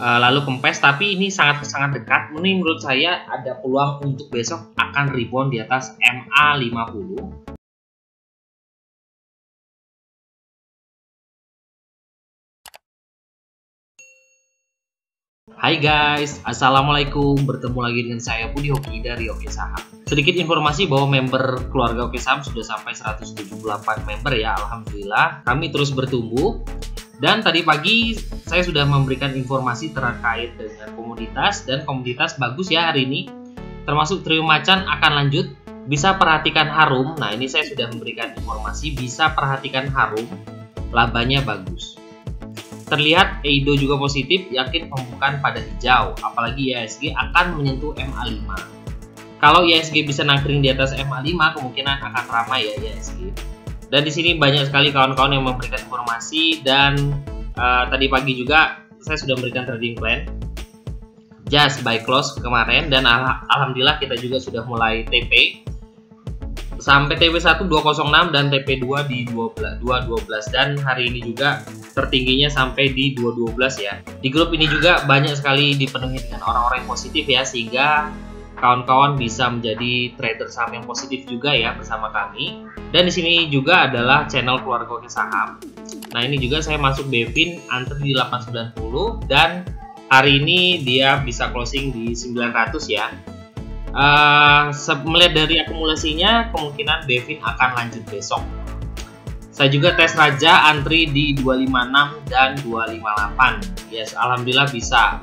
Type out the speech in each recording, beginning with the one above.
lalu kempes, tapi ini sangat dekat. Ini menurut saya ada peluang untuk besok akan rebound di atas MA50. Hai guys, assalamualaikum. Bertemu lagi dengan saya Budi Hoki dari Oke Saham. Sedikit informasi bahwa member keluarga Oke Saham sudah sampai 178 member ya. Alhamdulillah, kami terus bertumbuh. Dan tadi pagi saya sudah memberikan informasi terkait dengan komoditas, dan komoditas bagus ya hari ini. Termasuk trio macan akan lanjut. Bisa perhatikan harum. Nah, ini saya sudah memberikan informasi, bisa perhatikan harum. Labanya bagus. Terlihat EIDO juga positif, yakin pembukaan pada hijau, apalagi IHSG akan menyentuh MA5. Kalau IHSG bisa nangkring di atas MA5, kemungkinan akan ramai ya IHSG. Dan di sini banyak sekali kawan-kawan yang memberikan informasi, dan tadi pagi juga saya sudah memberikan trading plan just buy close kemarin, dan alhamdulillah kita juga sudah mulai TP sampai TP1 206 dan TP2 di 212, dan hari ini juga tertingginya sampai di 212 ya. Di grup ini juga banyak sekali dipenuhi dengan orang-orang yang positif ya, sehingga kawan-kawan bisa menjadi trader saham yang positif juga ya bersama kami. Dan di sini juga adalah channel keluarga Oke Saham. Nah, ini juga saya masuk Bevin antri di 890, dan hari ini dia bisa closing di 900 ya. Melihat dari akumulasinya, kemungkinan Bevin akan lanjut besok. Saya juga tes Raja antri di 256 dan 258. Yes, alhamdulillah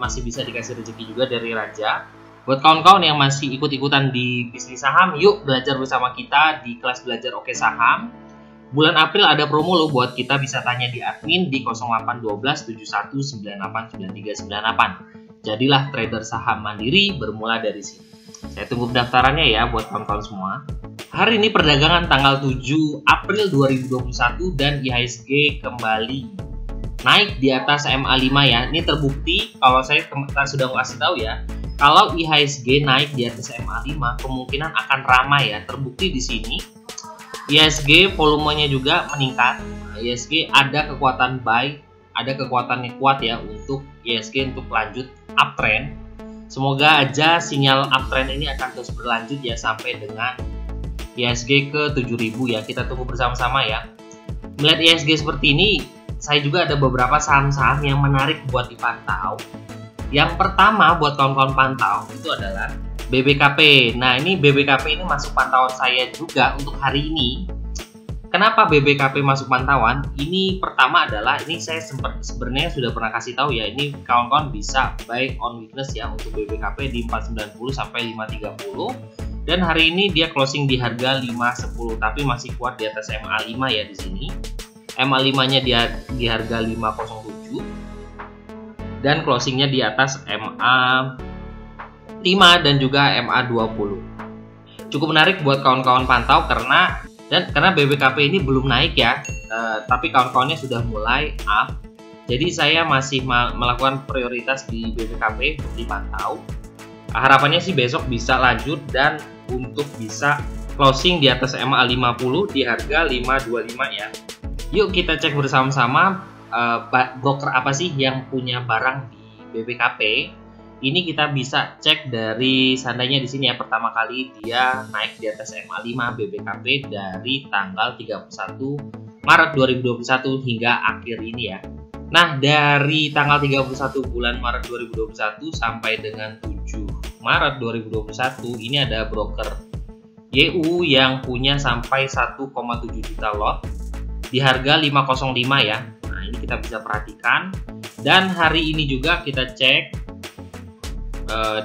masih bisa dikasih rezeki juga dari Raja. Buat kawan-kawan yang masih ikut-ikutan di bisnis saham, yuk belajar bersama kita di kelas belajar Oke Saham. Bulan April ada promo loh, buat kita bisa tanya di admin di 0812 71 98 9398. Jadilah trader saham mandiri bermula dari sini. Saya tunggu pendaftarannya ya buat kawan-kawan semua. Hari ini perdagangan tanggal 7 April 2021, dan IHSG kembali naik di atas MA5 ya. Ini terbukti, kalau saya sudah kasih tahu ya, kalau IHSG naik di atas MA5 kemungkinan akan ramai ya. Terbukti di sini IHSG volumenya juga meningkat. IHSG ada kekuatan buy, ada kekuatan yang kuat ya untuk IHSG untuk lanjut uptrend. Semoga aja sinyal uptrend ini akan terus berlanjut ya sampai dengan IHSG ke 7000 ya. Kita tunggu bersama-sama ya. Melihat IHSG seperti ini, saya juga ada beberapa saham-saham yang menarik buat dipantau. Yang pertama buat kawan-kawan pantau itu adalah BBKP. Nah, ini BBKP ini masuk pantauan saya juga untuk hari ini. Kenapa BBKP masuk pantauan? Ini pertama adalah, ini saya sebenarnya sudah pernah kasih tahu ya, ini kawan-kawan bisa buy on weakness ya untuk BBKP di 490 sampai 530. Dan hari ini dia closing di harga 510, tapi masih kuat di atas MA5 ya di sini. MA5-nya dia di harga 507 dan closingnya di atas MA5 dan juga MA20. Cukup menarik buat kawan-kawan pantau karena BBKP ini belum naik ya, tapi kawan-kawannya sudah mulai up. Jadi saya masih melakukan prioritas di BBKP untuk dipantau. Harapannya sih besok bisa lanjut dan untuk bisa closing di atas MA50 di harga 525 ya. Yuk kita cek bersama-sama broker apa sih yang punya barang di BBKP. Ini kita bisa cek dari seandainya di sini ya, pertama kali dia naik di atas MA5 BBKP dari tanggal 31 Maret 2021 hingga akhir ini ya. Nah, dari tanggal 31 bulan Maret 2021 sampai dengan 7 Maret 2021 ini ada broker YU yang punya sampai 1,7 juta lot di harga 505 ya. Nah, ini kita bisa perhatikan. Dan hari ini juga kita cek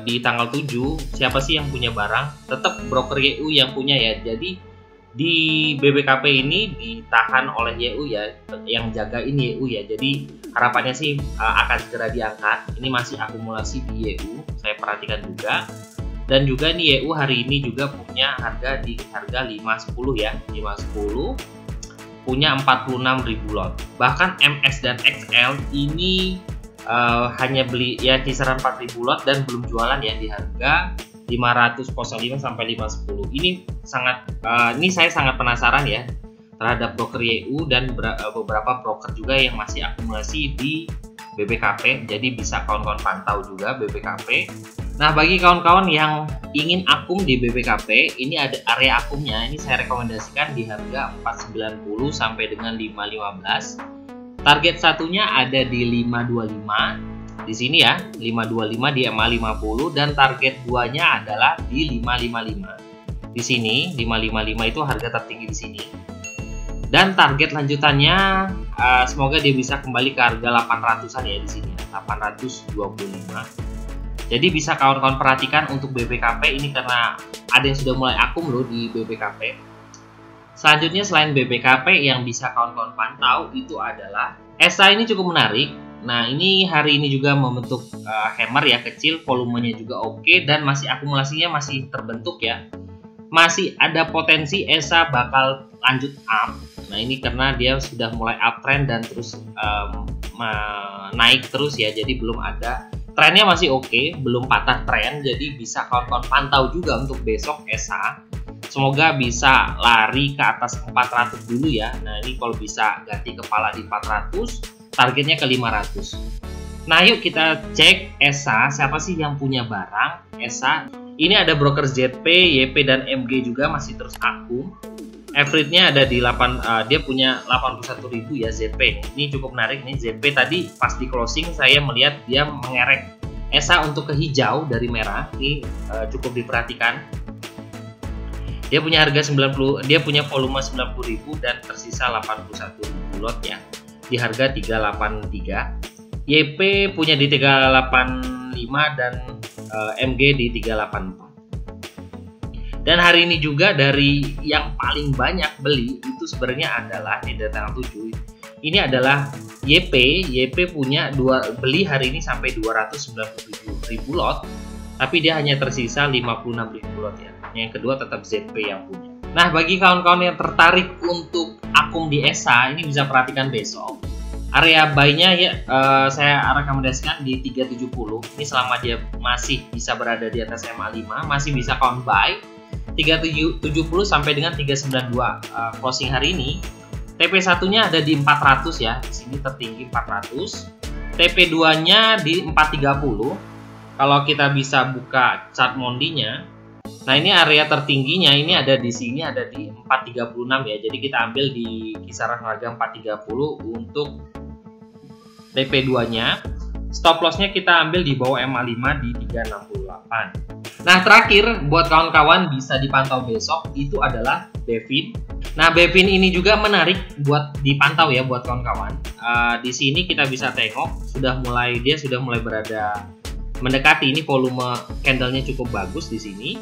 di tanggal 7 siapa sih yang punya barang. Tetap broker YU yang punya ya. Jadi di BBKP ini ditahan oleh YU ya, yang jagain YU ya. Jadi harapannya sih akan segera diangkat. Ini masih akumulasi di YU, saya perhatikan juga. Dan juga ini YU hari ini juga punya harga di harga 510 ya, 510 punya 46.000 lot. Bahkan MS dan XL ini hanya beli ya kisaran 4.000 lot dan belum jualan ya di harga 505 sampai 510. Ini saya sangat penasaran ya terhadap broker YU dan beberapa broker juga yang masih akumulasi di BBKP, jadi bisa kawan-kawan pantau juga BBKP. Nah, bagi kawan-kawan yang ingin akum di BBKP, ini ada area akumnya. Ini saya rekomendasikan di harga 490 sampai dengan 515. Target satunya ada di 525 di sini ya, 525 di MA50, dan target 2-nya adalah di 555. Di sini 555 itu harga tertinggi di sini. Dan target lanjutannya semoga dia bisa kembali ke harga 800-an ya di sini, 825. Jadi bisa kawan-kawan perhatikan untuk BBKP ini karena ada yang sudah mulai akum loh di BBKP. Selanjutnya selain BBKP yang bisa kawan-kawan pantau itu adalah ESA. Ini cukup menarik. Nah, ini hari ini juga membentuk hammer ya, kecil, volumenya juga oke, dan masih akumulasinya masih terbentuk ya. Masih ada potensi ESA bakal lanjut up. Nah, ini karena dia sudah mulai uptrend dan terus naik terus ya, jadi belum ada trennya, masih oke, belum patah tren, jadi bisa kawan-kawan pantau juga untuk besok ESA. Semoga bisa lari ke atas 400 dulu ya. Nah, ini kalau bisa ganti kepala di 400, targetnya ke 500. Nah, yuk kita cek ESA, siapa sih yang punya barang ESA. Ini ada broker ZP, YP, dan MG juga masih terus akum. Average-nya ada di 8, dia punya 81.000 ya ZP. Ini cukup menarik nih ZP. Tadi pas di closing saya melihat dia mengerek ESA untuk ke hijau dari merah. Ini cukup diperhatikan. Dia punya harga 90, dia punya volume 90.000 dan tersisa 81.000 lot ya. Di harga 383. YP punya di 385 dan MG di 384. Dan hari ini juga dari yang paling banyak beli itu sebenarnya adalah di tanggal 7. Ini adalah YP. YP punya beli hari ini sampai 297.000 lot, tapi dia hanya tersisa 56.000 lot ya. Yang kedua tetap ZP yang punya. Nah, bagi kawan-kawan yang tertarik untuk akum di ESA, ini bisa perhatikan besok. Area buy-nya ya saya rekomendasikan di 370. Ini selama dia masih bisa berada di atas MA5, masih bisa kawan buy. 370 sampai dengan 392 closing hari ini. TP1-nya ada di 400 ya. Di sini tertinggi 400. TP2-nya di 430. Kalau kita bisa buka chart Mondinya. Nah, ini area tertingginya ini ada di sini, ada di 436 ya. Jadi kita ambil di kisaran harga 430 untuk TP2-nya. Stop loss-nya kita ambil di bawah MA5 di 368. Nah, terakhir buat kawan-kawan bisa dipantau besok itu adalah Bevin. Nah, Bevin ini juga menarik buat dipantau ya buat kawan-kawan. Di sini kita bisa tengok dia sudah mulai berada mendekati. Ini volume candlenya cukup bagus di sini.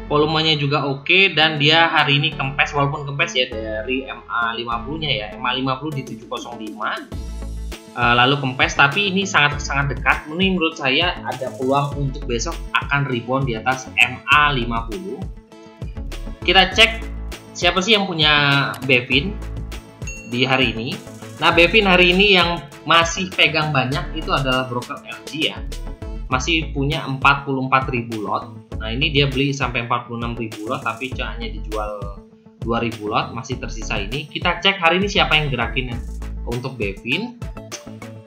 Volumenya juga oke, dan dia hari ini kempes, walaupun kempes ya dari MA50-nya ya. MA50 di 705. Lalu kempes, tapi ini sangat dekat. Ini menurut saya ada peluang untuk besok akan rebound di atas MA50. Kita cek siapa sih yang punya Bevin di hari ini. Nah, Bevin hari ini yang masih pegang banyak itu adalah broker LG ya. Masih punya 44.000 lot. Nah, ini dia beli sampai 46.000 lot, tapi hanya dijual 2.000 lot, masih tersisa ini. Kita cek hari ini siapa yang gerakin untuk Bevin.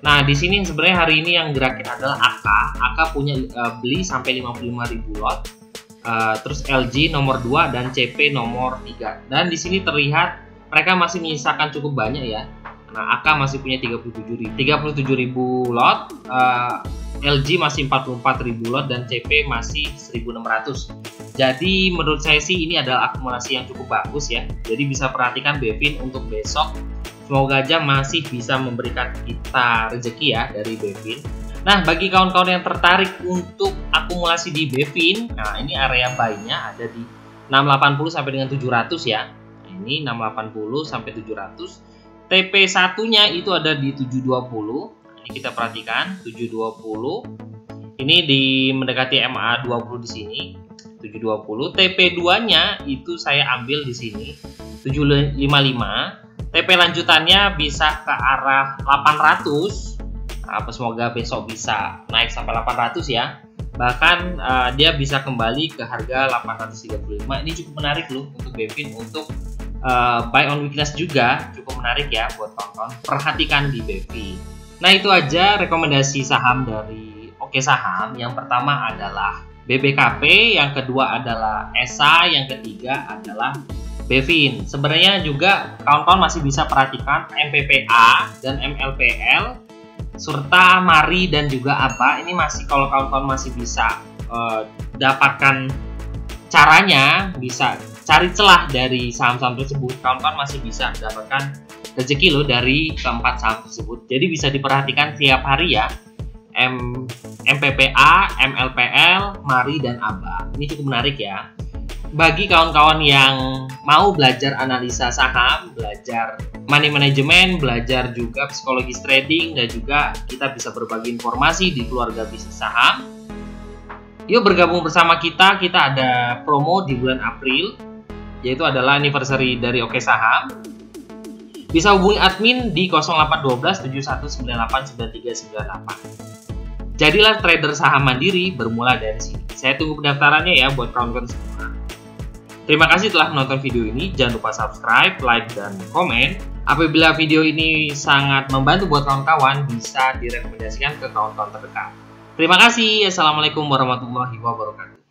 Nah, di sini sebenarnya hari ini yang gerakin adalah AK. AK punya beli sampai 55.000 lot. Terus LG nomor 2 dan CP nomor 3. Dan di sini terlihat mereka masih menyisakan cukup banyak ya. Nah, AK masih punya 37.000 lot. LG masih 44.000 lot dan CP masih 1.600. Jadi menurut saya sih ini adalah akumulasi yang cukup bagus ya. Jadi bisa perhatikan Bevin untuk besok. Semoga aja masih bisa memberikan kita rezeki ya dari Bevin. Nah, bagi kawan-kawan yang tertarik untuk akumulasi di Bevin, nah ini area buy-nya ada di 680 sampai dengan 700 ya. Ini 680 sampai 700. TP1-nya itu ada di 720. Ini kita perhatikan 720. Ini di mendekati MA20 di sini. 720. TP2-nya itu saya ambil di sini 755. TP lanjutannya bisa ke arah 800. Semoga besok bisa naik sampai 800 ya. Bahkan dia bisa kembali ke harga 835. Ini cukup menarik loh untuk Bevin. Untuk buy on weakness juga cukup menarik ya buat kawan-kawan. Perhatikan di Bevin. Nah, itu aja rekomendasi saham dari Oke Saham. Yang pertama adalah BBKP, yang kedua adalah ESA, yang ketiga adalah Bevin. Sebenarnya juga kawan-kawan masih bisa perhatikan MPPA dan MLPL serta Mari dan juga ABA. Ini masih, kalau kawan-kawan masih bisa dapatkan caranya, bisa cari celah dari saham-saham tersebut, kawan-kawan masih bisa mendapatkan rezeki loh dari keempat saham tersebut. Jadi bisa diperhatikan tiap hari ya, MPPA, MLPL, Mari dan ABA. Ini cukup menarik ya. Bagi kawan-kawan yang mau belajar analisa saham, belajar money management, belajar juga psikologis trading, dan juga kita bisa berbagi informasi di keluarga bisnis saham, yuk bergabung bersama kita. Kita ada promo di bulan April, yaitu adalah anniversary dari Oke Saham. Bisa hubungi admin di 0812 7198 9398. Jadilah trader saham mandiri bermula dari sini. Saya tunggu pendaftarannya ya buat kawan-kawan semua. Terima kasih telah menonton video ini. Jangan lupa subscribe, like, dan komen. Apabila video ini sangat membantu buat kawan-kawan, bisa direkomendasikan ke kawan-kawan terdekat. Terima kasih. Assalamualaikum warahmatullahi wabarakatuh.